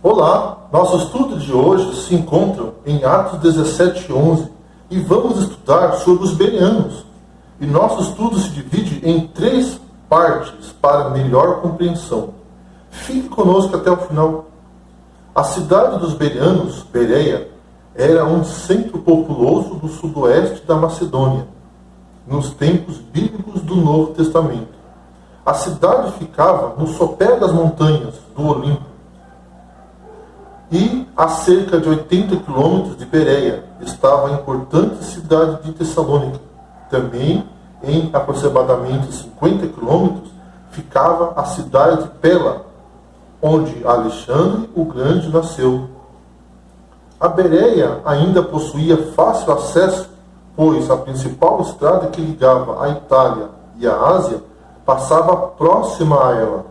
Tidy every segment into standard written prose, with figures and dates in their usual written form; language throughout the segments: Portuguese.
Olá, nosso estudo de hoje se encontra em Atos 17:11 e vamos estudar sobre os bereanos. E nosso estudo se divide em 3 partes para melhor compreensão. Fique conosco até o final. A cidade dos bereanos, Bereia, era um centro populoso do sudoeste da Macedônia, nos tempos bíblicos do Novo Testamento. A cidade ficava no sopé das montanhas do Olimpo e a cerca de 80 quilômetros de Bereia estava a importante cidade de Tessalônica. Também, em aproximadamente 50 quilômetros, ficava a cidade de Pela, onde Alexandre o Grande nasceu. A Bereia ainda possuía fácil acesso, pois a principal estrada que ligava a Itália e a Ásia passava próxima a ela.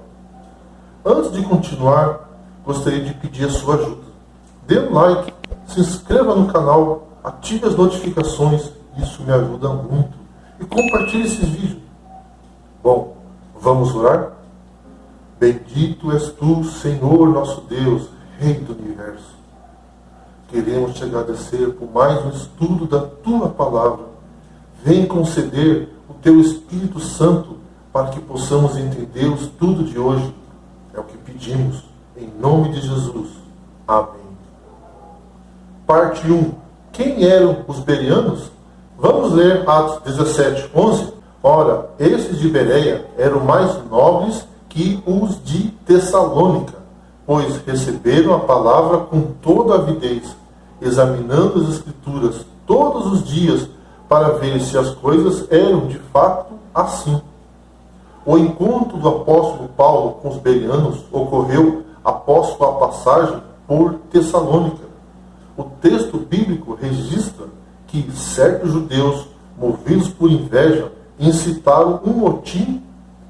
Antes de continuar, gostaria de pedir a sua ajuda. Dê um like, se inscreva no canal, ative as notificações, isso me ajuda muito. E compartilhe esses vídeos. Bom, vamos orar? Bendito és tu, Senhor nosso Deus, Rei do Universo. Queremos te agradecer por mais um estudo da tua palavra. Vem conceder o teu Espírito Santo para que possamos entender o estudo de hoje. É o que pedimos, em nome de Jesus. Amém. Parte 1. Quem eram os bereanos? Vamos ler Atos 17:11. Ora, esses de Bereia eram mais nobres que os de Tessalônica, pois receberam a palavra com toda avidez, examinando as Escrituras todos os dias para ver se as coisas eram de fato assim. O encontro do apóstolo Paulo com os bereanos ocorreu após sua passagem por Tessalônica. O texto bíblico registra que certos judeus, movidos por inveja, incitaram um motim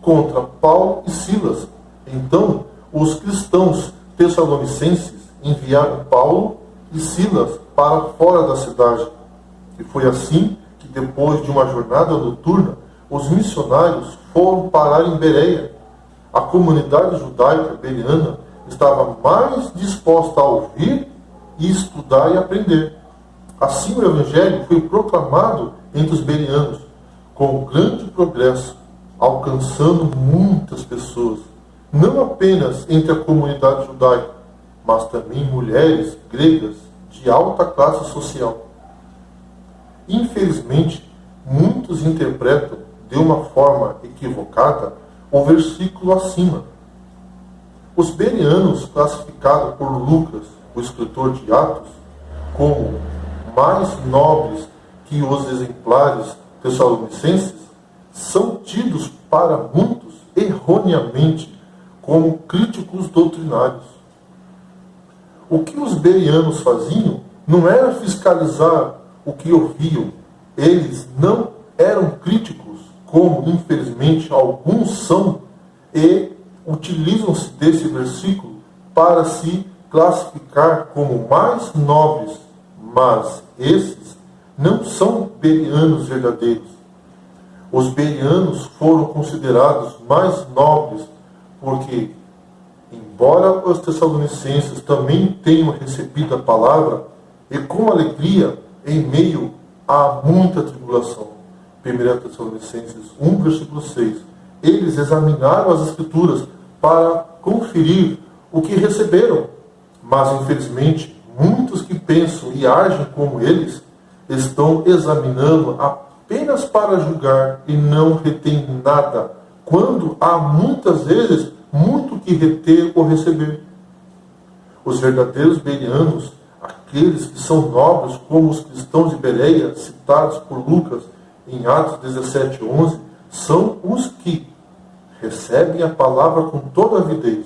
contra Paulo e Silas. Então, os cristãos tessalonicenses enviaram Paulo e Silas para fora da cidade. E foi assim que, depois de uma jornada noturna, os missionários foram parar em Bereia. A comunidade judaica bereana estava mais disposta a ouvir e estudar e aprender. Assim, o evangelho foi proclamado entre os bereanos com grande progresso, alcançando muitas pessoas, não apenas entre a comunidade judaica, mas também mulheres gregas de alta classe social. Infelizmente, muitos interpretam de uma forma equivocada o versículo acima. Os bereanos, classificados por Lucas, o escritor de Atos, como mais nobres que os exemplares tessalonicenses, são tidos para muitos erroneamente como críticos doutrinários. O que os bereanos faziam não era fiscalizar o que ouviam. Eles não eram críticos, como infelizmente alguns são, e utilizam-se desse versículo para se classificar como mais nobres, mas esses não são bereanos verdadeiros. Os bereanos foram considerados mais nobres porque, embora os tessalonicenses também tenham recebido a palavra, e com alegria em meio a muita tribulação. 1 Tessalonicenses 1, versículo 6. Eles examinaram as Escrituras para conferir o que receberam, mas infelizmente muitos que pensam e agem como eles estão examinando apenas para julgar e não retém nada, quando há muitas vezes muito que reter ou receber. Os verdadeiros bereanos, aqueles que são nobres como os cristãos de Bereia, citados por Lucas em Atos 17:11, são os que recebem a palavra com toda avidez.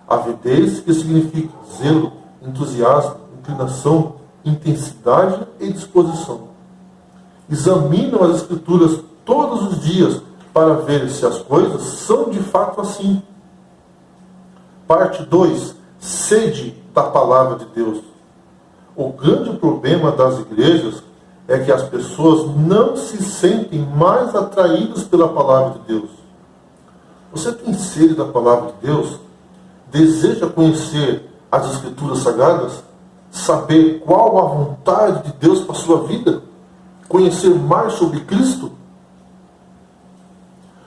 Avidez que significa zelo, entusiasmo, inclinação, intensidade e disposição. Examinam as Escrituras todos os dias para ver se as coisas são de fato assim. Parte 2. Sede da palavra de Deus. O grande problema das igrejas é que as pessoas não se sentem mais atraídas pela palavra de Deus. Você tem sede da palavra de Deus? Deseja conhecer as Escrituras Sagradas? Saber qual a vontade de Deus para a sua vida? Conhecer mais sobre Cristo?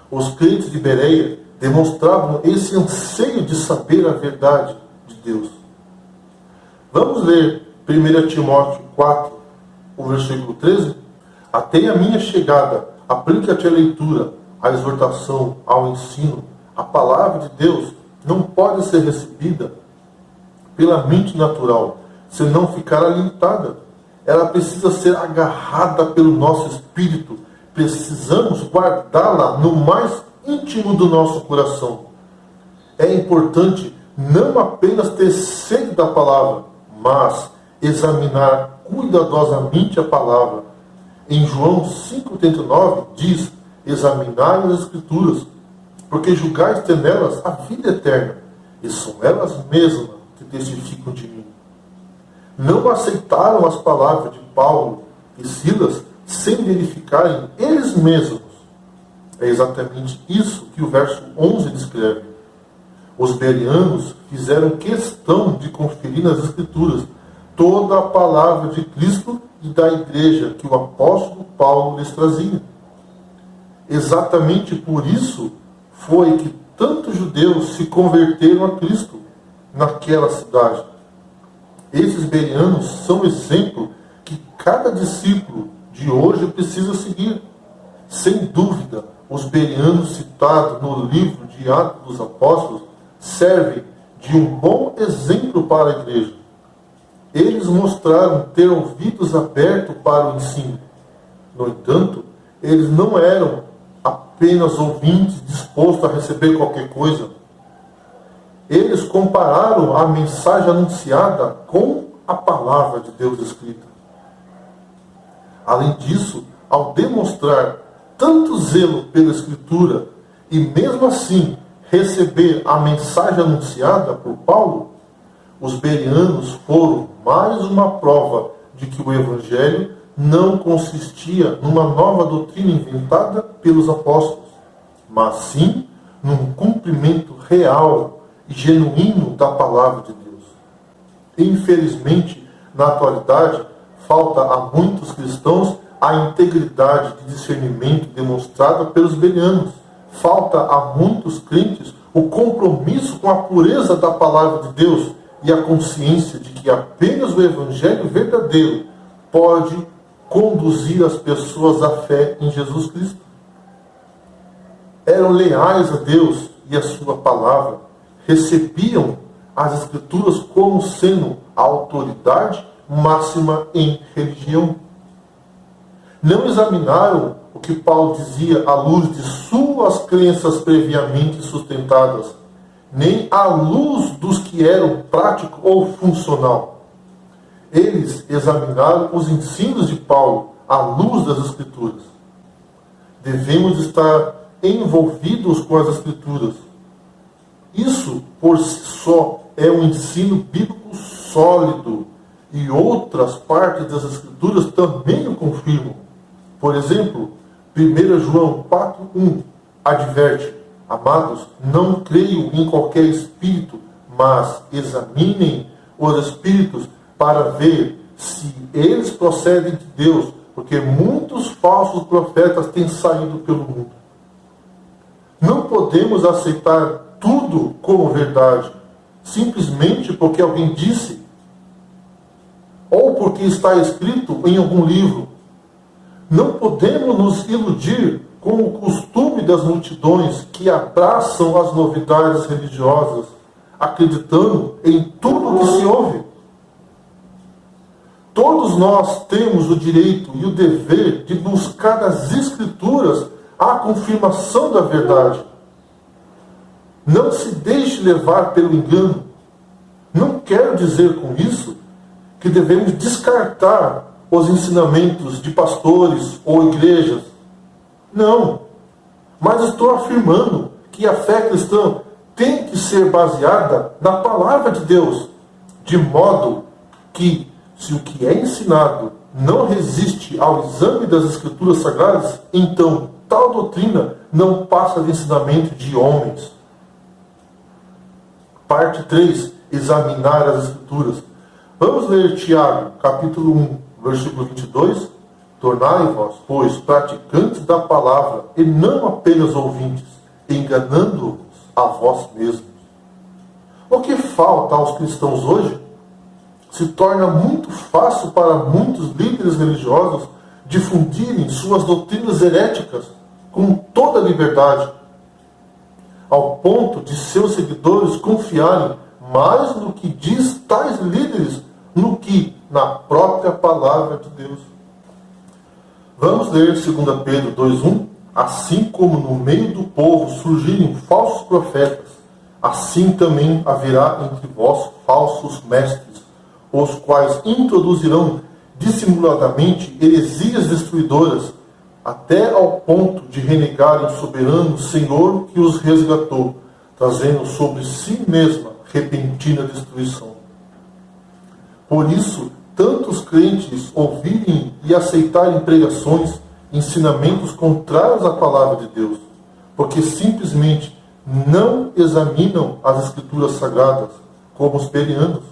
Os crentes de Bereia demonstravam esse anseio de saber a verdade de Deus. Vamos ler 1 Timóteo 4, o versículo 13? Até a minha chegada, aplica-te a leitura, a exortação, ao ensino. A palavra de Deus não pode ser recebida pela mente natural, senão ficará limitada. Ela precisa ser agarrada pelo nosso espírito. Precisamos guardá-la no mais íntimo do nosso coração. É importante não apenas ter sede da palavra, mas examinar cuidadosamente a palavra. Em João 5,39 diz: examinai as Escrituras, porque julgais ter nelas a vida eterna, e são elas mesmas que testificam de mim. Não aceitaram as palavras de Paulo e Silas sem verificarem eles mesmos. É exatamente isso que o verso 11 descreve. Os bereanos fizeram questão de conferir nas Escrituras toda a palavra de Cristo e da igreja que o apóstolo Paulo lhes trazia. Exatamente por isso foi que tantos judeus se converteram a Cristo naquela cidade. Esses bereanos são exemplo que cada discípulo de hoje precisa seguir. Sem dúvida, os bereanos citados no livro de Atos dos Apóstolos servem de um bom exemplo para a igreja. Eles mostraram ter ouvidos abertos para o ensino. No entanto, eles não eram apenas ouvintes dispostos a receber qualquer coisa. Eles compararam a mensagem anunciada com a palavra de Deus escrita. Além disso, ao demonstrar tanto zelo pela Escritura e mesmo assim receber a mensagem anunciada por Paulo, os bereanos foram mais uma prova de que o Evangelho não consistia numa nova doutrina inventada pelos apóstolos, mas sim num cumprimento real e genuíno da palavra de Deus. Infelizmente, na atualidade, falta a muitos cristãos a integridade de discernimento demonstrada pelos bereanos. Falta a muitos crentes o compromisso com a pureza da palavra de Deus e a consciência de que apenas o Evangelho verdadeiro pode conduzir as pessoas à fé em Jesus Cristo. Eram leais a Deus e a sua palavra, recebiam as Escrituras como sendo a autoridade máxima em religião. Não examinaram o que Paulo dizia à luz de suas crenças previamente sustentadas, nem à luz dos que eram prático ou funcional. Eles examinaram os ensinos de Paulo à luz das Escrituras. Devemos estar envolvidos com as Escrituras. Isso, por si só, é um ensino bíblico sólido, e outras partes das Escrituras também o confirmam. Por exemplo, 1 João 4,1 adverte: amados, não creio em qualquer espírito, mas examinem os espíritos para ver se eles procedem de Deus, porque muitos falsos profetas têm saído pelo mundo. Não podemos aceitar tudo como verdade, simplesmente porque alguém disse, ou porque está escrito em algum livro. Não podemos nos iludir com o costume das multidões que abraçam as novidades religiosas, acreditando em tudo que se ouve. Todos nós temos o direito e o dever de buscar nas Escrituras a confirmação da verdade. Não se deixe levar pelo engano. Não quero dizer com isso que devemos descartar os ensinamentos de pastores ou igrejas. Não. Mas estou afirmando que a fé cristã tem que ser baseada na palavra de Deus, de modo que, se o que é ensinado não resiste ao exame das Escrituras Sagradas, então tal doutrina não passa de ensinamento de homens. Parte 3. examinar as Escrituras. Vamos ler Tiago, capítulo 1, versículo 22. Tornai-vos, pois, praticantes da palavra, e não apenas ouvintes, enganando-vos a vós mesmos. O que falta aos cristãos hoje? Se torna muito fácil para muitos líderes religiosos difundirem suas doutrinas heréticas com toda a liberdade, ao ponto de seus seguidores confiarem mais no que diz tais líderes no que na própria palavra de Deus. Vamos ler 2 Pedro 2,1. Assim como no meio do povo surgirem falsos profetas, assim também haverá entre vós falsos mestres, os quais introduzirão dissimuladamente heresias destruidoras, até ao ponto de renegarem o soberano Senhor que os resgatou, trazendo sobre si mesma repentina destruição. Por isso, tantos crentes ouvirem e aceitarem pregações, ensinamentos contrários à palavra de Deus, porque simplesmente não examinam as Escrituras Sagradas, como os bereanos.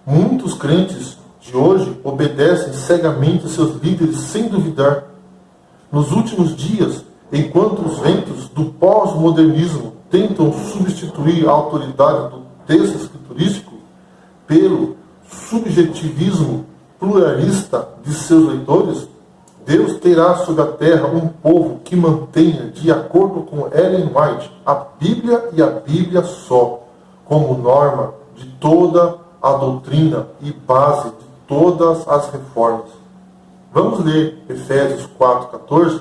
Muitos crentes de hoje obedecem cegamente seus líderes sem duvidar. Nos últimos dias, enquanto os ventos do pós-modernismo tentam substituir a autoridade do texto escriturístico pelo subjetivismo pluralista de seus leitores, Deus terá sobre a terra um povo que mantenha, de acordo com Ellen White, a Bíblia e a Bíblia só, como norma de toda a doutrina e base de todas as reformas. Vamos ler Efésios 4,14,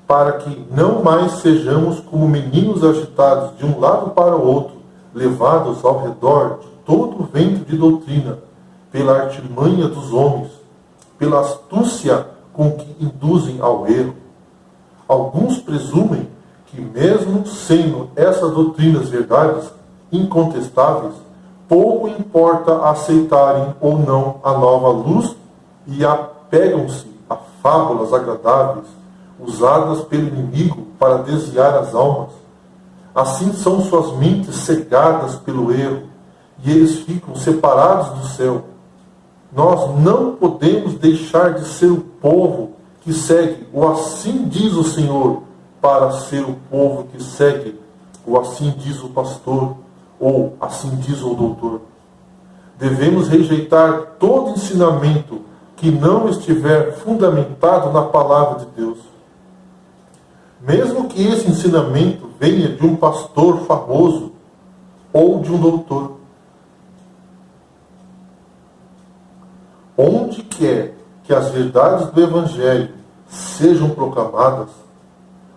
para que não mais sejamos como meninos agitados de um lado para o outro, levados ao redor de todo o vento de doutrina, pela artimanha dos homens, pela astúcia com que induzem ao erro. Alguns presumem que, mesmo sendo essas doutrinas verdades incontestáveis, pouco importa aceitarem ou não a nova luz e apegam-se a fábulas agradáveis usadas pelo inimigo para desviar as almas. Assim são suas mentes cegadas pelo erro e eles ficam separados do céu. Nós não podemos deixar de ser o povo que segue o assim diz o Senhor para ser o povo que segue o assim diz o pastor ou assim diz o doutor. Devemos rejeitar todo ensinamento que não estiver fundamentado na palavra de Deus. Mesmo que esse ensinamento venha de um pastor famoso ou de um doutor. Onde quer que as verdades do Evangelho sejam proclamadas,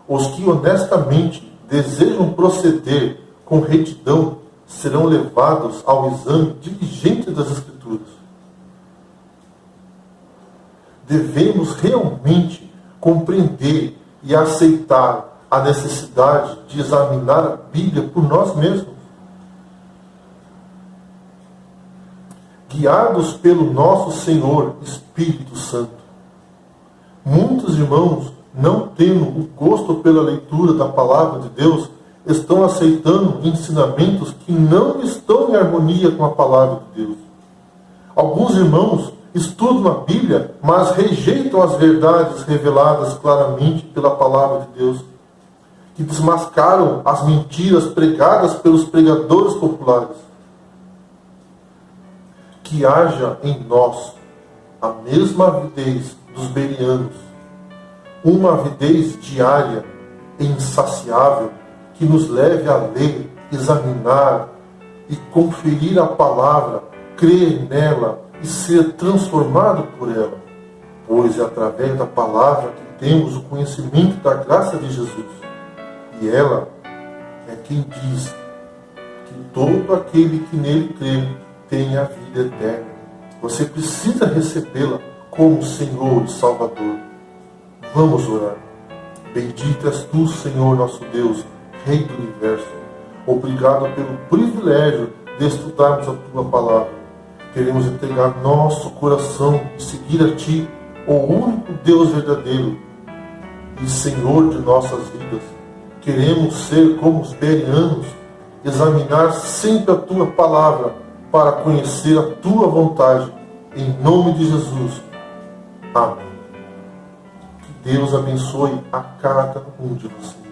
os que honestamente desejam proceder com retidão serão levados ao exame diligente das Escrituras. Devemos realmente compreender e aceitar a necessidade de examinar a Bíblia por nós mesmos. Guiados pelo nosso Senhor Espírito Santo. Muitos irmãos, não tendo o gosto pela leitura da palavra de Deus, estão aceitando ensinamentos que não estão em harmonia com a palavra de Deus. Alguns irmãos estudam a Bíblia, mas rejeitam as verdades reveladas claramente pela palavra de Deus, que desmascaram as mentiras pregadas pelos pregadores populares. Que haja em nós a mesma avidez dos bereanos, uma avidez diária e insaciável que nos leve a ler, examinar e conferir a palavra, crer nela e ser transformado por ela, pois é através da palavra que temos o conhecimento da graça de Jesus, e ela é quem diz que todo aquele que nele crê tem a vida eterna. Você precisa recebê-la como Senhor e Salvador. Vamos orar. Bendito és tu, Senhor nosso Deus, Rei do Universo. Obrigado pelo privilégio de estudarmos a tua palavra. Queremos entregar nosso coração e seguir a ti, o único Deus verdadeiro e Senhor de nossas vidas. Queremos ser como os bereanos examinar sempre a tua palavra para conhecer a tua vontade. Em nome de Jesus. Amém. Que Deus abençoe a cada um de vocês.